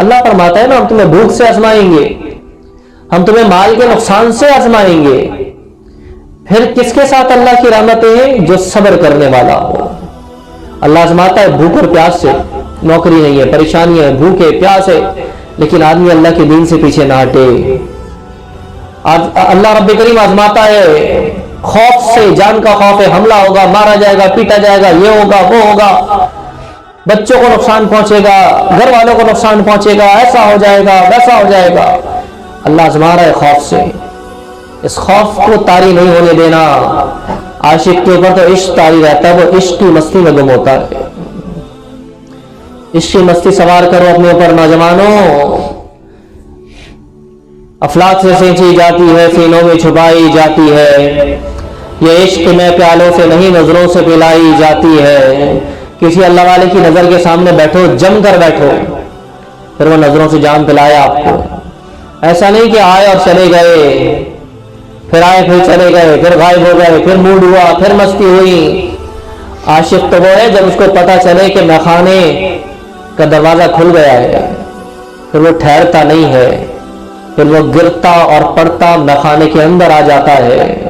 اللہ فرماتا ہے نا ہم تمہیں بھوک سے آزمائیں گے, ہم تمہیں مال کے نقصان سے آزمائیں گے. پھر کس کے ساتھ اللہ کی رحمتیں ہیں؟ جو صبر کرنے والا ہو. اللہ آزماتا ہے بھوک اور پیاس سے, نوکری نہیں ہے, پریشانی ہے, بھوک ہے, پیاس ہے, لیکن آدمی اللہ کے دین سے پیچھے نہ ہٹے. اللہ رب کریم آزماتا ہے خوف سے, جان کا خوف ہے, حملہ ہوگا, مارا جائے گا, پیٹا جائے گا, یہ ہوگا, وہ ہوگا, بچوں کو نقصان پہنچے گا, گھر والوں کو نقصان پہنچے گا, ایسا ہو جائے گا, ویسا ہو جائے گا. اللہ آزما رہا ہے خوف سے. اس خوف کو طاری نہیں ہونے دینا. عاشق کے اوپر تو عشق طاری رہتا ہے, وہ عشق کی مستی میں گم ہوتا ہے. عشق کی مستی سوار کرو اپنے اوپر نوجوانوں. افلاک سے سینچی جاتی ہے, سینوں میں چھپائی جاتی ہے. یہ عشق میں پیالوں سے نہیں نظروں سے پلائی جاتی ہے. کسی اللہ والے کی نظر کے سامنے بیٹھو, جم کر بیٹھو, پھر وہ نظروں سے جام پلایا آپ کو. ایسا نہیں کہ آئے اور چلے گئے, پھر آئے پھر چلے گئے, پھر غائب ہو گئے, پھر موڈ ہوا, پھر مستی ہوئی. عاشق تو وہ ہے جب اس کو پتا چلے کہ میخانے کا دروازہ کھل گیا ہے, پھر وہ ٹھہرتا نہیں ہے, پھر وہ گرتا اور پڑتا میخانے کے اندر آ جاتا ہے.